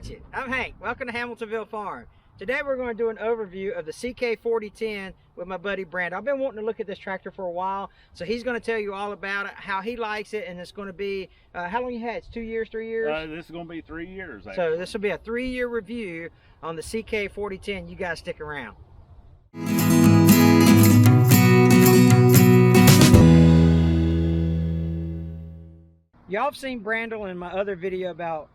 Got you. I'm Hank. Welcome to Hamiltonville Farm. Today we're going to do an overview of the CK4010 with my buddy Brand. I've been wanting to look at this tractor for a while, so he's going to tell you all about it, how he likes it, and it's going to be, how long you had? It's 2 years, 3 years? This is going to be 3 years, actually. So this will be a 3-year review on the CK4010. You guys stick around. Y'all have seen Brandel in my other video about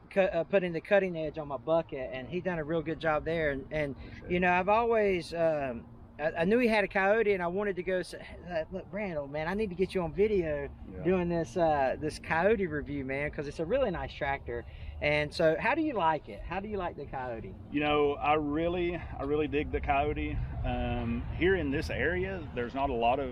putting the cutting edge on my bucket, and he done a real good job there. And you know, I've always I knew he had a Coyote, and I wanted to go say, look, Brandel, man, I need to get you on video doing this this Coyote review, man, because it's a really nice tractor. And so, how do you like it? How do you like the Coyote? You know, I really dig the Coyote. Here in this area, there's not a lot of,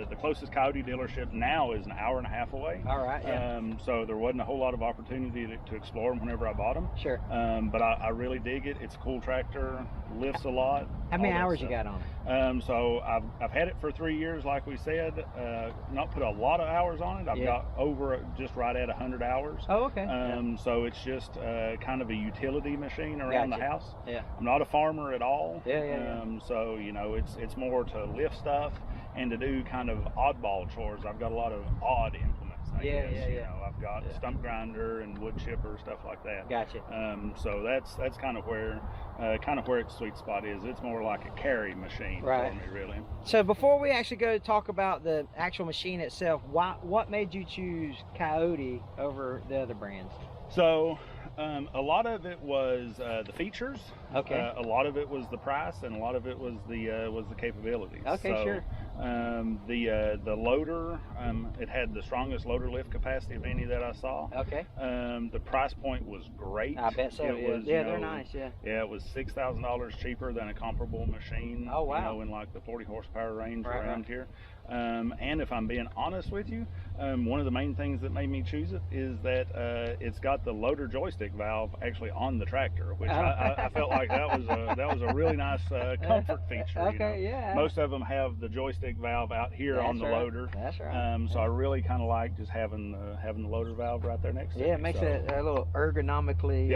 the closest Coyote dealership now is an hour and a half away. All right, yeah. So there wasn't a whole lot of opportunity to explore them whenever I bought them. Sure. But I really dig it. It's a cool tractor, lifts a lot. How many hours you got on it? So I've had it for 3 years, like we said. Not put a lot of hours on it. I've got over just right at 100 hours. Oh, okay. So it's just kind of a utility machine around the house. Yeah. I'm not a farmer at all. Yeah. So you know, it's more to lift stuff and to do kind of oddball chores. I've got a lot of odd implements. I guess. You know, I've got stump grinder and wood chipper, stuff like that. Gotcha. So that's kind of where its sweet spot is. It's more like a carry machine for me, really. So before we actually go talk about the actual machine itself, what made you choose Coyote over the other brands? So a lot of it was the features. Okay. A lot of it was the price, and a lot of it was the capabilities. Okay, so, sure. The loader, it had the strongest loader lift capacity of any that I saw. Okay. The price point was great. I bet so. They're nice. Yeah, it was $6,000 cheaper than a comparable machine. Oh, wow. You know, in like the 40 horsepower range around here. And if I'm being honest with you, one of the main things that made me choose it is that it's got the loader joystick valve actually on the tractor, which I felt like that was a really nice comfort feature. Okay, you know? yeah. Most of them have the joystick valve out here on the loader. That's right. So I really kind of like just having the loader valve right there next to it. Yeah, it makes it a little ergonomically.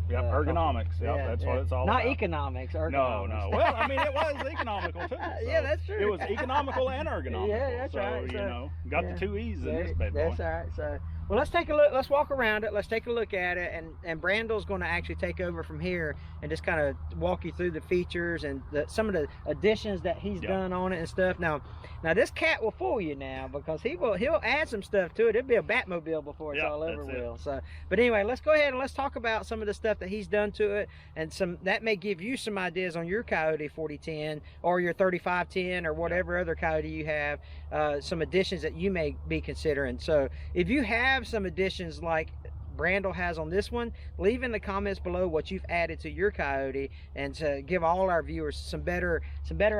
Ergonomics. That's what it's all about. Not economics. Ergonomics. No. Well, I mean, it was economical too. So yeah, that's true. It was economical and ergonomical. Yeah, that's right. So, you know, got the 2 E's in this bad boy. That's all right. So, well, let's take a look. Let's walk around it. Let's take a look at it. And Brandel's going to actually take over from here and just kind of walk you through the features and some of the additions that he's done on it and stuff. Now this cat will fool you now, because he'll add some stuff to it. It'll be a Batmobile before it's all over with. So, but anyway, let's go ahead and let's talk about some of the stuff that he's done to it, and that may give you some ideas on your Coyote 4010 or your 3510 or whatever other Coyote you have. Some additions that you may be considering. So if you have some additions like Brandel has on this one, leave in the comments below what you've added to your Coyote, and to give all our viewers some better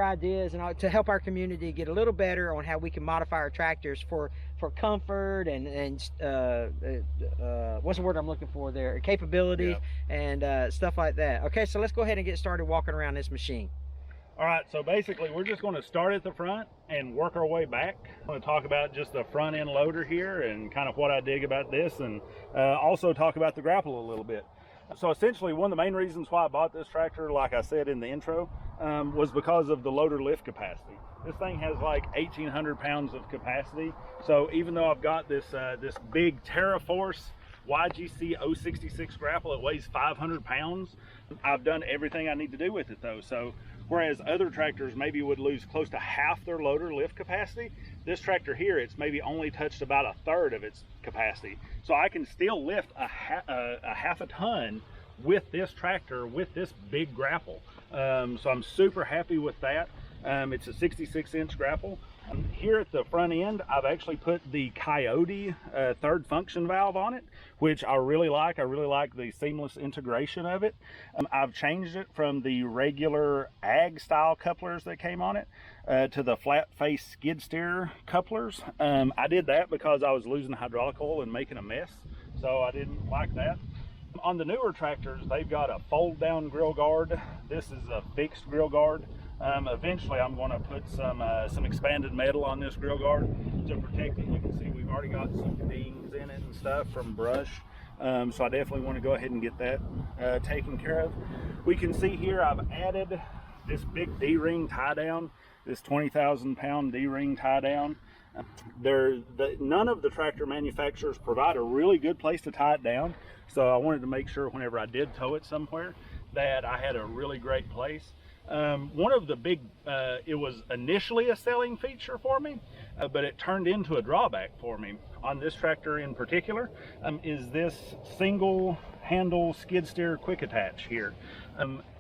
ideas, and to help our community get a little better on how we can modify our tractors for comfort and what's the word I'm looking for there, capability and stuff like that. Okay, so let's go ahead and get started walking around this machine. All right, so basically we're just going to start at the front and work our way back. I'm going to talk about just the front end loader here and kind of what I dig about this, and also talk about the grapple a little bit. So essentially, one of the main reasons why I bought this tractor, like I said in the intro, was because of the loader lift capacity. This thing has like 1,800 pounds of capacity. So even though I've got this big TerraForce YGC 066 grapple, it weighs 500 pounds. I've done everything I need to do with it though. So whereas other tractors maybe would lose close to half their loader lift capacity, this tractor here, it's maybe only touched about 1/3 of its capacity. So I can still lift a half a ton with this tractor, with this big grapple. So I'm super happy with that. It's a 66-inch grapple. Here at the front end, I've actually put the Coyote third function valve on it, which I really like. I really like the seamless integration of it. I've changed it from the regular ag style couplers that came on it to the flat face skid steer couplers. I did that because I was losing hydraulic oil and making a mess, so I didn't like that. On the newer tractors, they've got a fold down grill guard. This is a fixed grill guard. Eventually I'm going to put some expanded metal on this grill guard to protect it. You can see we've already got some dings in it and stuff from brush. So I definitely want to go ahead and get that taken care of. We can see here I've added this big D-ring tie down, this 20,000 pound D-ring tie down. None of the tractor manufacturers provide a really good place to tie it down, so I wanted to make sure whenever I did tow it somewhere that I had a really great place. One of the big, it was initially a selling feature for me, but it turned into a drawback for me on this tractor in particular, is this single handle skid steer quick attach here.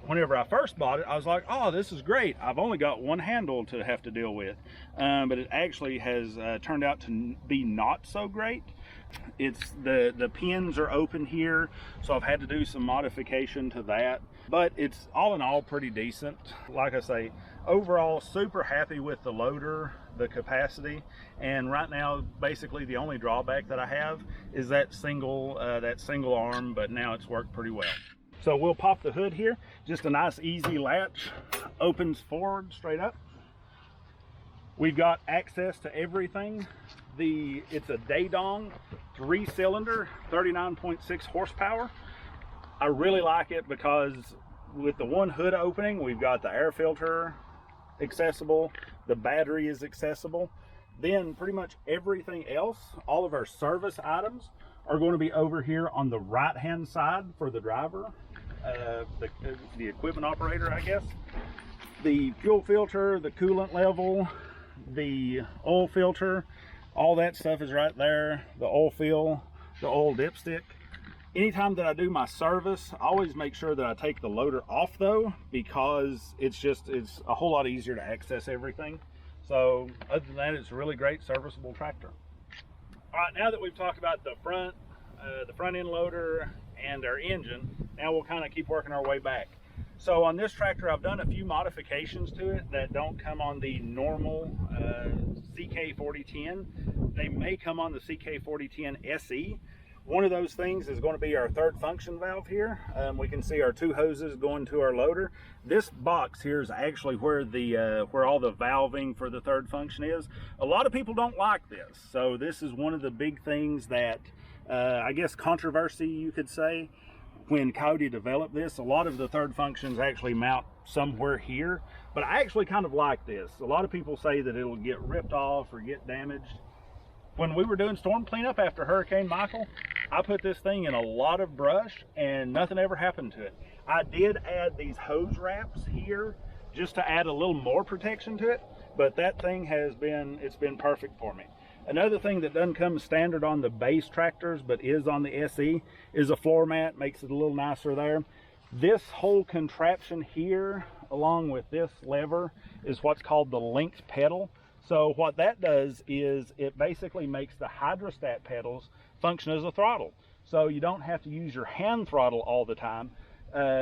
Whenever I first bought it, I was like, oh, this is great. I've only got one handle to have to deal with. But it actually has turned out to be not so great. It's the pins are open here, so I've had to do some modification to that. But it's all in all pretty decent. Like I say, overall super happy with the loader, the capacity, and right now basically the only drawback that I have is that single arm, but now it's worked pretty well. So we'll pop the hood here, just a nice easy latch, opens forward straight up. We've got access to everything. It's a Daedong 3-cylinder, 39.6 horsepower. I really like it because with the one hood opening, we've got the air filter accessible, the battery is accessible. Then pretty much everything else, all of our service items are going to be over here on the right hand side for the driver, the equipment operator, I guess. The fuel filter, the coolant level, the oil filter, all that stuff is right there. The oil fill, the oil dipstick. Anytime that I do my service, I always make sure that I take the loader off though, because it's a whole lot easier to access everything. So other than that, it's a really great serviceable tractor. All right, now that we've talked about the front end loader and our engine, now we'll kind of keep working our way back. So on this tractor, I've done a few modifications to it that don't come on the normal CK4010. They may come on the CK4010 SE. One of those things is going to be our third function valve here. We can see our two hoses going to our loader. This box here is actually where all the valving for the third function is. A lot of people don't like this, so this is one of the big things that I guess controversy, you could say. When KIOTI developed this, a lot of the third functions actually mount somewhere here, but I actually kind of like this. A lot of people say that it'll get ripped off or get damaged. When we were doing storm cleanup after Hurricane Michael, I put this thing in a lot of brush and nothing ever happened to it. I did add these hose wraps here just to add a little more protection to it, but that thing it's been perfect for me. Another thing that doesn't come standard on the base tractors but is on the SE is a floor mat. Makes it a little nicer there. This whole contraption here along with this lever is what's called the linked pedal. So what that does is it basically makes the hydrostat pedals function as a throttle. So you don't have to use your hand throttle all the time.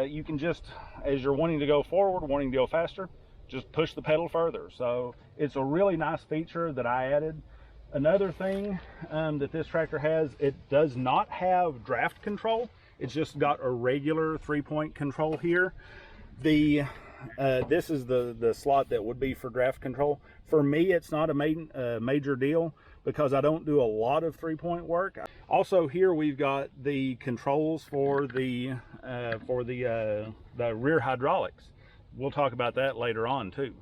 You can just, as you're wanting to go forward, wanting to go faster, just push the pedal further. So it's a really nice feature that I added. Another thing that this tractor has, it does not have draft control. It's just got a regular 3-point control here. This is the slot that would be for draft control. For me, it's not a major deal because I don't do a lot of 3-point work. Also here we've got the controls for the rear hydraulics. We'll talk about that later on too.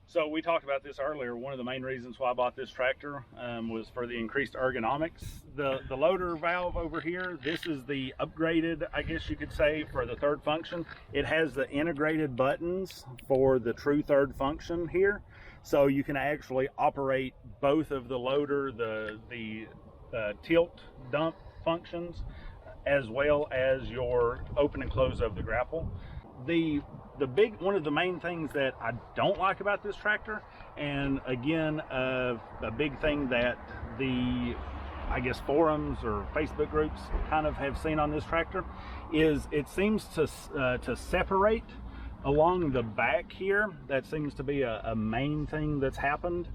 So we talked about this earlier. One of the main reasons why I bought this tractor was for the increased ergonomics. The loader valve over here, this is the upgraded, I guess you could say, for the third function. It has the integrated buttons for the true third function here. So you can actually operate both of the loader, the tilt dump functions, as well as your open and close of the grapple. One of the main things that I don't like about this tractor, and again a big thing that I guess forums or Facebook groups kind of have seen on this tractor, is it seems to separate along the back here. That seems to be a main thing that's happened.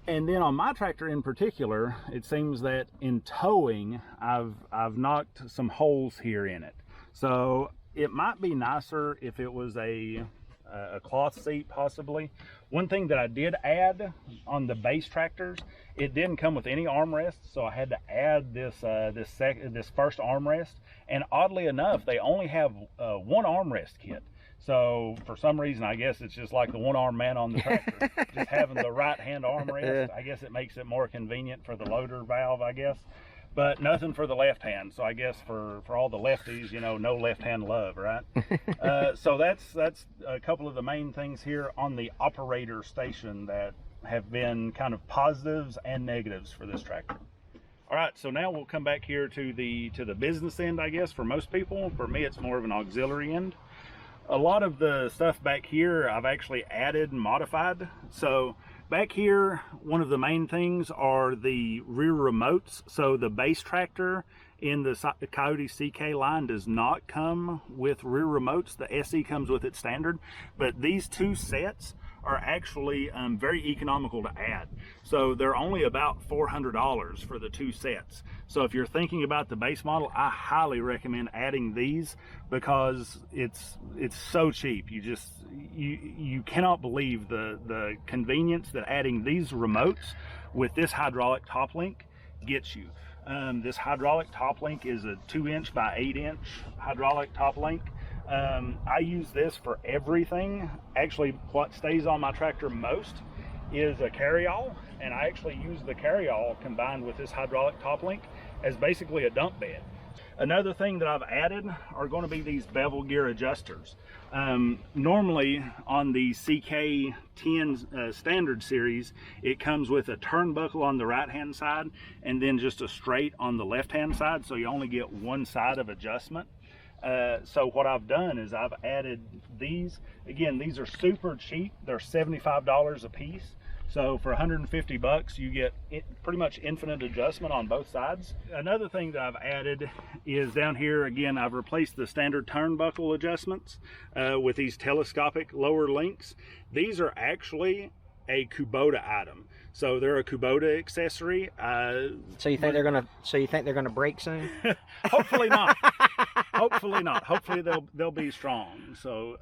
And then on my tractor in particular, it seems that in towing, I've knocked some holes here in it. So it might be nicer if it was a a cloth seat possibly. One thing that I did add on the base tractors, it didn't come with any armrests, so I had to add this this first armrest. And oddly enough, they only have one armrest kit. So for some reason, I guess it's just like the one-armed man on the tractor, just having the right-hand armrest. I guess it makes it more convenient for the loader valve, I guess. But nothing for the left hand. So I guess for all the lefties, you know, no left hand love, right? So that's a couple of the main things here on the operator station that have been kind of positives and negatives for this tractor. All right, so now we'll come back here to the business end, I guess, for most people. For me, it's more of an auxiliary end. A lot of the stuff back here I've actually added and modified. So back here, one of the main things are the rear remotes. So the base tractor in the KIOTI CK line does not come with rear remotes. The SE comes with it standard, but these two sets are actually very economical to add. So they're only about $400 for the two sets. So if you're thinking about the base model, I highly recommend adding these because it's so cheap. You cannot believe the convenience that adding these remotes with this hydraulic top link gets you. This hydraulic top link is a 2-inch by 8-inch hydraulic top link. I use this for everything. Actually, what stays on my tractor most is a carryall, and I actually use the carryall combined with this hydraulic top link as basically a dump bed. Another thing that I've added are going to be these bevel gear adjusters. Normally on the CK10 standard series, it comes with a turnbuckle on the right hand side and then just a straight on the left hand side, so you only get one side of adjustment. So what I've done is I've added these. Again, these are super cheap. They're $75 a piece. So for 150 bucks, you get pretty much infinite adjustment on both sides. Another thing that I've added is down here, again, I've replaced the standard turnbuckle adjustments with these telescopic lower links. These are actually a Kubota item. So they're a Kubota accessory. So you think they're gonna break soon? Hopefully not. Hopefully not. Hopefully they'll be strong. So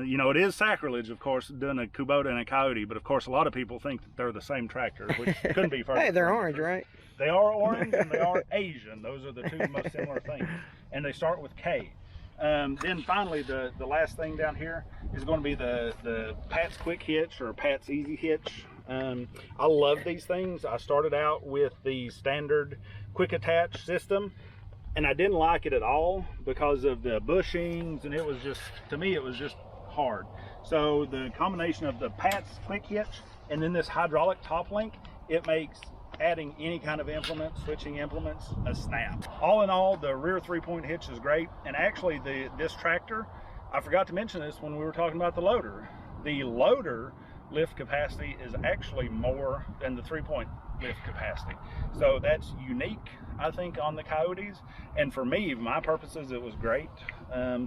you know, it is sacrilege, of course, doing a Kubota and a KIOTI, but of course a lot of people think that they're the same tractor, which couldn't be further. Hey, they're orange, right? They are orange and they are Asian. Those are the two most similar things, and they start with K. Then finally, the last thing down here is going to be the Pat's Quick Hitch or Pat's Easy Hitch. I love these things. I started out with the standard quick attach system, and I didn't like it at all because of the bushings, and it was just, to me, it was just hard. So the combination of the Pat's Quick Hitch and then this hydraulic top link, it makes adding any kind of implement, switching implements, a snap. All in all, the rear 3-point hitch is great. And actually this tractor, I forgot to mention this when we were talking about the loader. The loader lift capacity is actually more than the 3-point lift capacity. So that's unique, I think, on the KIOTIs. And for me, my purposes, it was great.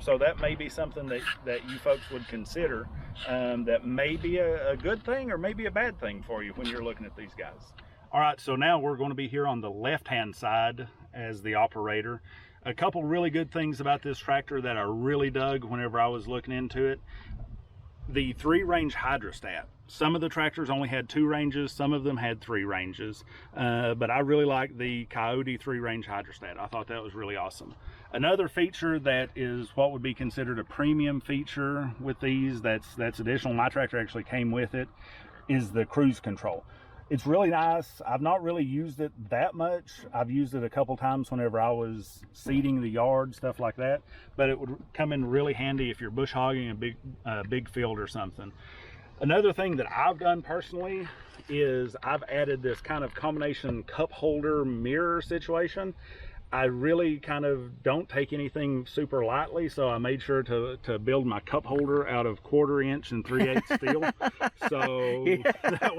So that may be something that you folks would consider that may be a good thing or maybe a bad thing for you when you're looking at these guys. All right, so now we're going to be here on the left-hand side as the operator. A couple really good things about this tractor that I really dug whenever I was looking into it. The 3-range hydrostat. Some of the tractors only had 2 ranges, some of them had 3 ranges. But I really like the KIOTI 3-range hydrostat. I thought that was really awesome. Another feature that is what would be considered a premium feature with these, that's additional, my tractor actually came with it, is the cruise control. It's really nice. I've not really used it that much. I've used it a couple times whenever I was seeding the yard, stuff like that. But it would come in really handy if you're bush hogging a big field or something. Another thing that I've done personally is I've added this kind of combination cup holder mirror situation. I really kind of don't take anything super lightly, so I made sure to build my cup holder out of 1/4 inch and 3/8 steel. So yeah. that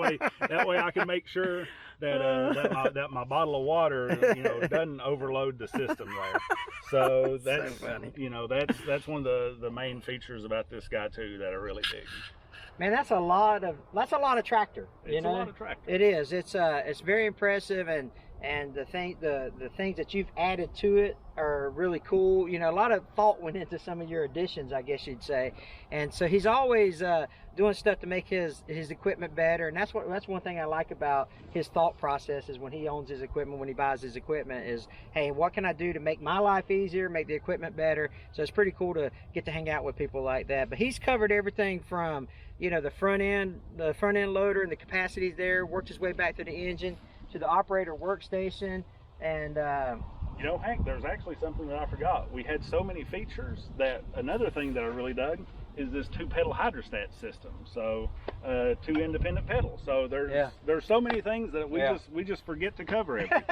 way I can make sure that my bottle of water, you know, doesn't overload the system there. So that's so funny. You know, that's one of the main features about this guy too that I really dig. Man, that's a lot of tractor. It's a lot of tractor. It is. It's very impressive, and and the things that you've added to it are really cool. You know, a lot of thought went into some of your additions, I guess you'd say. And so he's always doing stuff to make his equipment better, and that's one thing I like about his thought process is when he owns his equipment, when he buys his equipment, is, hey, what can I do to make my life easier, make the equipment better? So it's pretty cool to get to hang out with people like that. But he's covered everything from, you know, the front end loader and the capacities there, worked his way back to the engine, to the operator workstation, and you know, Hank, there's actually something that I forgot. We had so many features that another thing that I really dug is this 2-pedal hydrostat system. So 2 independent pedals. So there's so many things that we just forget to cover everything.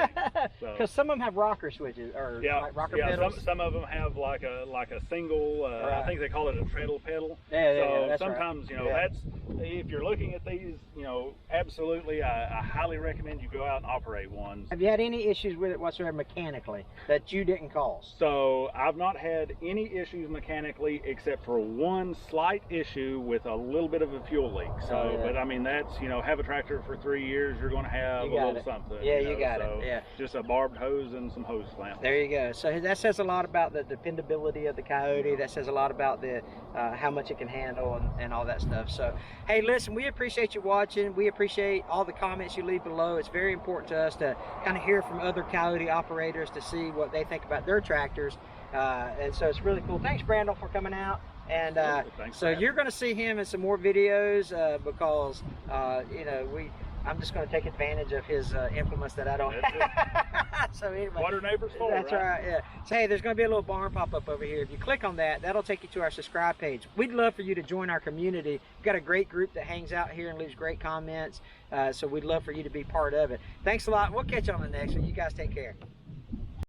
Because some of them have rocker switches or like rocker pedals. Some of them have like a single. I think they call it a treadle pedal. That's sometimes you know that's, if you're looking at these, you know, absolutely I highly recommend you go out and operate one. Have you had any issues with it whatsoever mechanically that you didn't cause? So I've not had any issues mechanically except for one slight issue with a little bit of a fuel leak. So but I mean, that's, you know, have a tractor for 3 years, you're going to have a little something. Yeah, you got it. Yeah, just a barbed hose and some hose clamps. There you go. So that says a lot about the dependability of the Coyote. That says a lot about the how much it can handle and all that stuff. So hey, listen, we appreciate you watching. We appreciate all the comments you leave below. It's very important to us to kind of hear from other Coyote operators to see what they think about their tractors. And so it's really cool. Thanks, Brandel, for coming out. And so you're going to see him in some more videos because you know, I'm just going to take advantage of his implements that I don't have. So anyway, what are neighbors for? That's right. Yeah. So hey, there's going to be a little barn pop up over here. If you click on that, that'll take you to our subscribe page. We'd love for you to join our community. We've got a great group that hangs out here and leaves great comments. So we'd love for you to be part of it. Thanks a lot. We'll catch you on the next one. You guys take care.